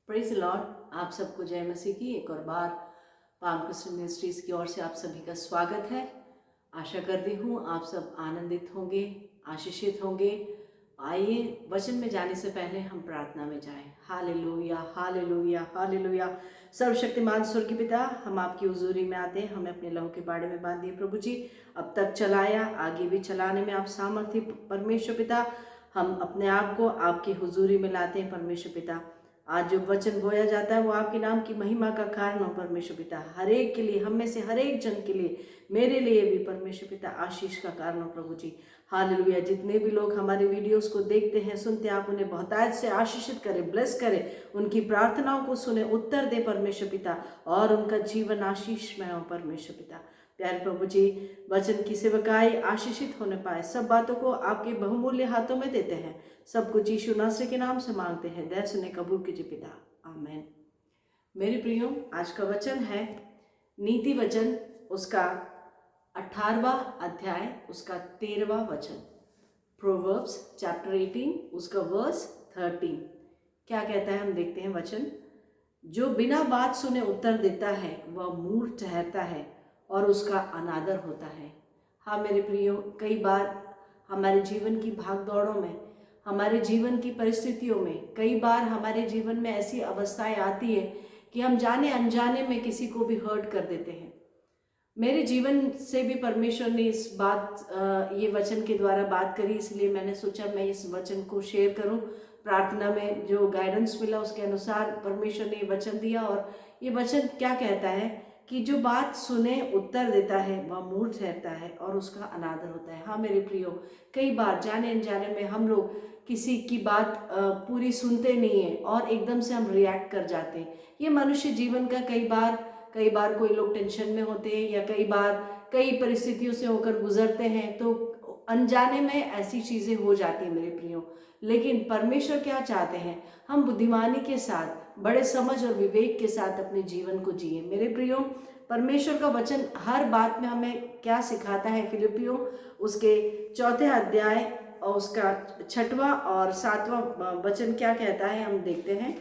Praise Lord. आप सबको जय मसीह की एक और बार पाम क्रिस्टियन मिनिस्ट्रीज की ओर से आप सभी का स्वागत है। आशा करती हूँ आप सब आनंदित होंगे, आशीषित होंगे। आइए वचन में जाने से पहले हम प्रार्थना में जाएं। Hallelujah hallelujah hallelujah. सर्वशक्तिमान स्वर्गीय पिता, हम आपकी हुजूरी में आते हैं। हमें अपने लहू के बाड़े में बांधिए प्रभु जी। अब तक चलाया, आगे भी चलाने में आप सामर्थ्य परमेश्वर पिता। हम अपने आप को आपकी हुजूरी में लाते हैं परमेश्वर पिता। आज जो वचन बोया जाता है वो आपके नाम की महिमा का कारण हो परमेश्वर पिता। हर एक के लिए, हम में से हर एक जन के लिए, मेरे लिए भी परमेश्वर पिता आशीष का कारण हो प्रभु जी। हालेलुया। जितने भी लोग हमारे वीडियोस को देखते हैं, सुनते हैं, आप उन्हें बहुतायत से आशीषित करें, ब्लेस करें, उनकी प्रार्थनाओं को सुने, उत्तर दे परमेश्वर पिता, और उनका जीवन आशीषमय हो परमेश्वर पिता। प्यारे प्रभु जी, वचन की सेवकाई आशीषित होने पाए, सब बातों को आपके बहुमूल्य हाथों में देते हैं। सब कुछ यीशु नासरी के नाम से मांगते हैं, दया सुने कबूल कीजिए पिता, आमीन। मेरे प्रियो, आज का वचन है नीति वचन, उसका 18वां अध्याय, उसका 13वां वचन। प्रोवर्ब्स चैप्टर 18, उसका वर्स 13। क्या कहता है, हम देखते हैं वचन। जो बिना बात सुने उत्तर देता है वह मूर्ख ठहरता है और उसका अनादर होता है। हाँ मेरे प्रियो, कई बार हमारे जीवन की भाग दौड़ों में, हमारे जीवन की परिस्थितियों में, कई बार हमारे जीवन में ऐसी अवस्थाएं आती है कि हम जाने अनजाने में किसी को भी हर्ट कर देते हैं। मेरे जीवन से भी परमेश्वर ने इस ये वचन के द्वारा बात करी, इसलिए मैंने सोचा मैं इस वचन को शेयर करूं। प्रार्थना में जो गाइडेंस मिला उसके अनुसार परमेश्वर ने ये वचन दिया, और ये वचन क्या कहता है कि जो बात सुने उत्तर देता है वह मूर्ख ठहरता है और उसका अनादर होता है। हाँ मेरे प्रियो, कई बार जाने अनजाने में हम लोग किसी की बात पूरी सुनते नहीं हैं और एकदम से हम रिएक्ट कर जाते हैं। ये मनुष्य जीवन का कई बार कोई लोग टेंशन में होते हैं या कई बार कई परिस्थितियों से होकर गुजरते हैं, तो अनजाने में ऐसी चीज़ें हो जाती हैं मेरे प्रियो। लेकिन परमेश्वर क्या चाहते हैं, हम बुद्धिमानी के साथ, बड़े समझ और विवेक के साथ अपने जीवन को जिए। मेरे प्रियो, परमेश्वर का वचन हर बात में हमें क्या सिखाता है। फिलिपियों उसके 4 अध्याय और उसका 6वां और 7वां वचन क्या कहता है, हम देखते हैं।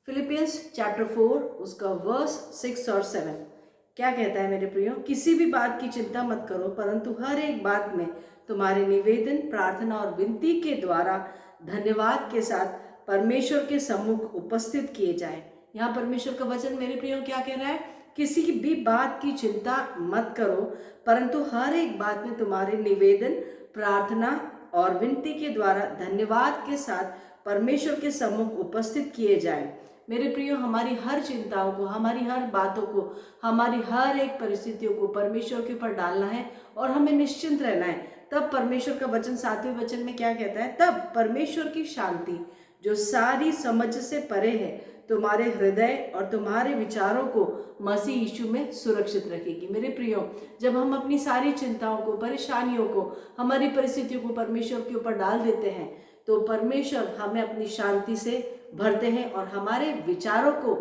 फिलिपियंस चैप्टर 4, उसका वर्स 6 और 7 क्या कहता है मेरे प्रियो। किसी भी बात की चिंता मत करो, परंतु हर एक बात में तुम्हारे निवेदन, प्रार्थना और विनती के द्वारा धन्यवाद के साथ परमेश्वर के सम्मुख उपस्थित किए जाए। यहाँ परमेश्वर का वचन मेरे प्रियो क्या कह रहा है, किसी की भी बात की चिंता मत करो, परंतु हर एक बात में तुम्हारे निवेदन, प्रार्थना और विनती के द्वारा धन्यवाद के साथ परमेश्वर के सम्मुख उपस्थित किए जाए। मेरे प्रियो, हमारी हर चिंताओं को, हमारी हर बातों को, हमारी हर एक परिस्थितियों को परमेश्वर के ऊपर डालना है और हमें निश्चिंत रहना है। तब परमेश्वर का वचन 7वें वचन में क्या कहता है, तब परमेश्वर की शांति जो सारी समझ से परे है तुम्हारे हृदय और तुम्हारे विचारों को मसीह यीशु में सुरक्षित रखेगी। मेरे प्रियो, जब हम अपनी सारी चिंताओं को, परेशानियों को, हमारी परिस्थितियों को परमेश्वर के ऊपर डाल देते हैं, तो परमेश्वर हमें अपनी शांति से भरते हैं और हमारे विचारों को,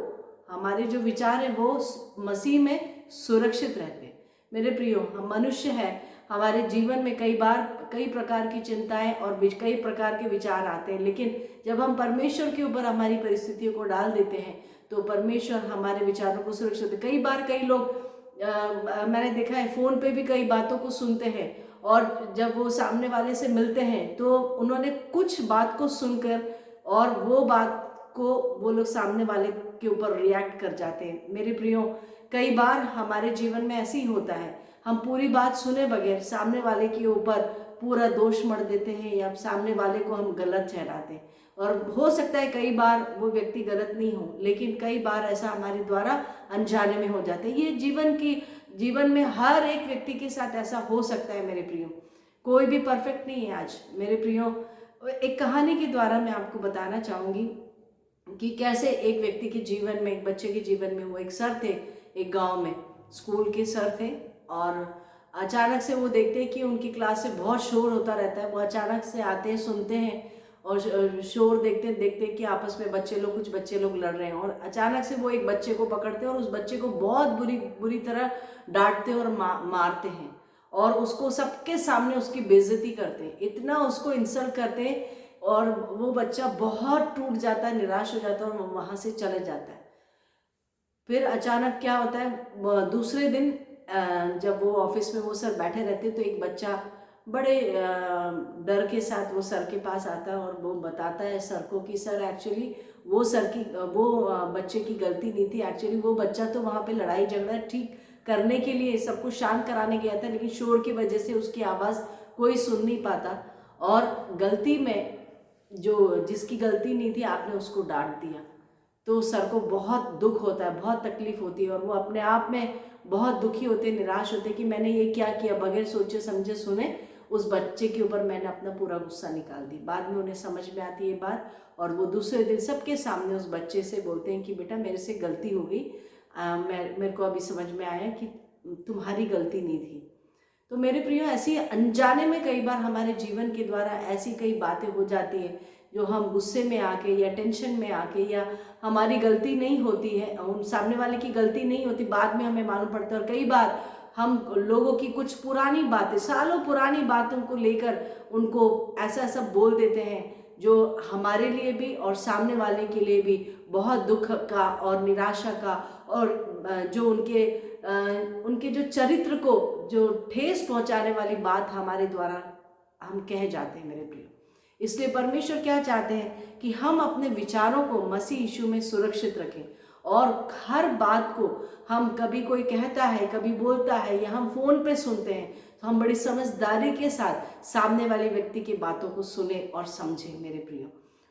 हमारे जो विचार हैं वो मसीह में सुरक्षित रहते हैं। मेरे प्रियो, हम मनुष्य हैं, हमारे जीवन में कई बार कई प्रकार की चिंताएं और कई प्रकार के विचार आते हैं, लेकिन जब हम परमेश्वर के ऊपर हमारी परिस्थितियों को डाल देते हैं तो परमेश्वर हमारे विचारों को सुरक्षित। कई बार कई लोग मैंने देखा है, फ़ोन पे भी कई बातों को सुनते हैं और जब वो सामने वाले से मिलते हैं तो उन्होंने कुछ बात को सुनकर और वो बात को वो लोग सामने वाले के ऊपर रिएक्ट कर जाते हैं। मेरे प्रियो, कई बार हमारे जीवन में ऐसे ही होता है, हम पूरी बात सुने बगैर सामने वाले के ऊपर पूरा दोष मढ़ देते हैं या सामने वाले को हम गलत ठहराते हैं। और हो सकता है कई बार वो व्यक्ति गलत नहीं हो, लेकिन कई बार ऐसा हमारे द्वारा अनजाने में हो जाता है। ये जीवन में हर एक व्यक्ति के साथ ऐसा हो सकता है मेरे प्रियो। कोई भी परफेक्ट नहीं है आज मेरे प्रियो। एक कहानी के द्वारा मैं आपको बताना चाहूँगी कि कैसे एक व्यक्ति के जीवन में, एक बच्चे के जीवन में, वो एक सर थे, एक गांव में स्कूल के सर थे, और अचानक से वो देखते हैं कि उनकी क्लास से बहुत शोर होता रहता है। वो अचानक से आते हैं, सुनते हैं और शोर देखते देखते कि आपस में कुछ बच्चे लोग लड़ रहे हैं, और अचानक से वो एक बच्चे को पकड़ते हैं और उस बच्चे को बहुत बुरी तरह डांटते और मारते हैं, और उसको सबके सामने उसकी बेइज्जती करते हैं। इतना उसको इंसल्ट करते हैं और वो बच्चा बहुत टूट जाता है, निराश हो जाता है और वहाँ से चले जाता है। फिर अचानक क्या होता है, दूसरे दिन जब वो ऑफिस में वो सर बैठे रहते तो एक बच्चा बड़े डर के साथ वो सर के पास आता है और वो बताता है सर को कि सर एक्चुअली वो सर की वो बच्चे की गलती नहीं थी, एक्चुअली वो बच्चा तो वहाँ पे लड़ाई झगड़ा ठीक करने के लिए सबको शांत कराने गया था, लेकिन शोर की वजह से उसकी आवाज़ कोई सुन नहीं पाता और गलती में जो जिसकी गलती नहीं थी आपने उसको डांट दिया। तो सर को बहुत दुख होता है, बहुत तकलीफ होती है और वो अपने आप में बहुत दुखी होते, निराश होते कि मैंने ये क्या किया, बगैर सोचे समझे सुने उस बच्चे के ऊपर मैंने अपना पूरा गुस्सा निकाल दी। बाद में उन्हें समझ में आती है बात और वो दूसरे दिन सबके सामने उस बच्चे से बोलते हैं कि बेटा मेरे से गलती हो गई, मेरे को अभी समझ में आया कि तुम्हारी गलती नहीं थी। तो मेरे प्रियो, ऐसी अनजाने में कई बार हमारे जीवन के द्वारा ऐसी कई बातें हो जाती है जो हम गुस्से में आके या टेंशन में आके, या हमारी गलती नहीं होती है, उन सामने वाले की गलती नहीं होती, बाद में हमें मालूम पड़ता है। और कई बार हम लोगों की कुछ पुरानी बातें, सालों पुरानी बातों को लेकर उनको ऐसा ऐसा बोल देते हैं जो हमारे लिए भी और सामने वाले के लिए भी बहुत दुख का और निराशा का और जो उनके जो चरित्र को जो ठेस पहुंचाने वाली बात हमारे द्वारा हम कह जाते हैं मेरे प्रिय। इसलिए परमेश्वर क्या चाहते हैं कि हम अपने विचारों को मसीह यीशु में सुरक्षित रखें और हर बात को हम, कभी कोई कहता है, कभी बोलता है या हम फोन पे सुनते हैं, तो हम बड़ी समझदारी के साथ सामने वाले व्यक्ति की बातों को सुने और समझें मेरे प्रियो।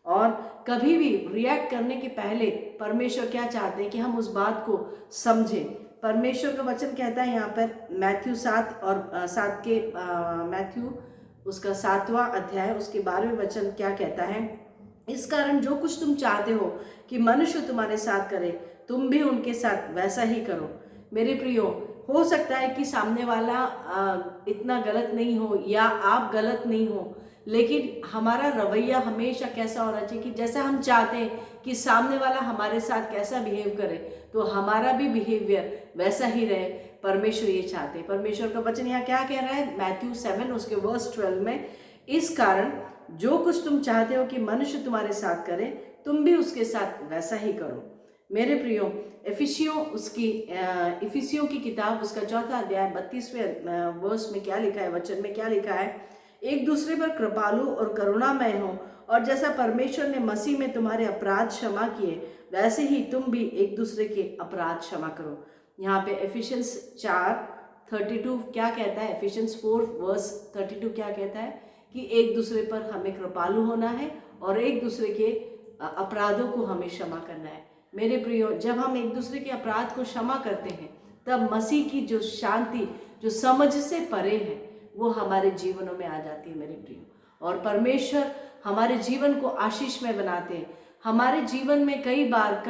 और कभी भी रिएक्ट करने के पहले परमेश्वर क्या चाहते हैं कि हम उस बात को समझें। परमेश्वर का वचन कहता है यहाँ पर मैथ्यू 7 और 7 के मैथ्यू उसका 7वां अध्याय उसके 12वें वचन क्या कहता है, इस कारण जो कुछ तुम चाहते हो कि मनुष्य तुम्हारे साथ करे तुम भी उनके साथ वैसा ही करो। मेरे प्रियो, हो सकता है कि सामने वाला इतना गलत नहीं हो या आप गलत नहीं हो, लेकिन हमारा रवैया हमेशा कैसा होना चाहिए कि जैसा हम चाहते हैं कि सामने वाला हमारे साथ कैसा बिहेव करे तो हमारा भी बिहेवियर वैसा ही रहे। परमेश्वर ये चाहते हैं। परमेश्वर का वचन यहाँ क्या कह रहा है, मैथ्यू 7 उसके वर्स 12 में, इस कारण जो कुछ तुम चाहते हो कि मनुष्य तुम्हारे साथ करे तुम भी उसके साथ वैसा ही करो। मेरे प्रियो, इफिसियों की किताब उसका 4था अध्याय 32वें वर्स में क्या लिखा है, वचन में क्या लिखा है, एक दूसरे पर कृपालु और करुणामय हो और जैसा परमेश्वर ने मसीह में तुम्हारे अपराध क्षमा किए वैसे ही तुम भी एक दूसरे के अपराध क्षमा करो। यहाँ पे एफिशियंस 4:32 क्या कहता है, एफिशियंस 4 वर्स 32 क्या कहता है कि एक दूसरे पर हमें कृपालु होना है और एक दूसरे के अपराधों को हमें क्षमा करना है। मेरे प्रियो, जब हम एक दूसरे के अपराध को क्षमा करते हैं तब मसीह की जो शांति, जो समझ से परे है, वो हमारे जीवनों में आ जाती है मेरे प्रियो। और परमेश्वर हमारे जीवन को आशीषमय बनाते हैं। हमारे जीवन में कई बार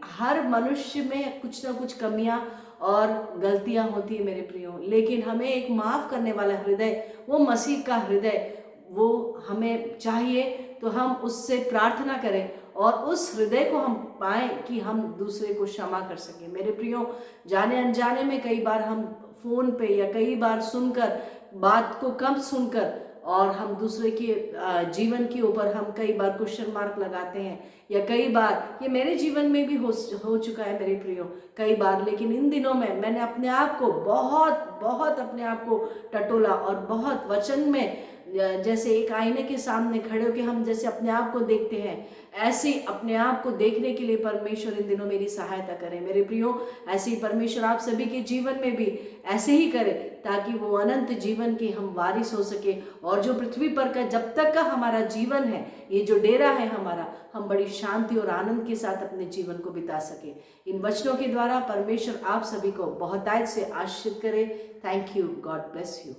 हर मनुष्य में कुछ ना कुछ कमियां और गलतियां होती है मेरे प्रियो, लेकिन हमें एक माफ करने वाला हृदय, वो मसीह का हृदय, वो हमें चाहिए। तो हम उससे प्रार्थना करें और उस हृदय को हम पाएं कि हम दूसरे को क्षमा कर सकें। मेरे प्रियो, जाने अनजाने में कई बार हम फोन पे या कई बार सुनकर, बात को कम सुनकर, और हम दूसरे के जीवन के ऊपर हम कई बार क्वेश्चन मार्क लगाते हैं, या कई बार, ये मेरे जीवन में भी हो चुका है मेरे प्रियो कई बार। लेकिन इन दिनों में मैंने अपने आप को बहुत अपने आप को टटोला और बहुत वचन में, जैसे एक आईने के सामने खड़े होकर हम जैसे अपने आप को देखते हैं, ऐसे अपने आप को देखने के लिए परमेश्वर इन दिनों मेरी सहायता करें मेरे प्रियो। ऐसे ही परमेश्वर आप सभी के जीवन में भी ऐसे ही करे ताकि वो अनंत जीवन के हम वारिस हो सके और जो पृथ्वी पर का जब तक का हमारा जीवन है, ये जो डेरा है हमारा, हम बड़ी शांति और आनंद के साथ अपने जीवन को बिता सके। इन वचनों के द्वारा परमेश्वर आप सभी को बहुतायत से आशीषित करे। Thank you. God bless you.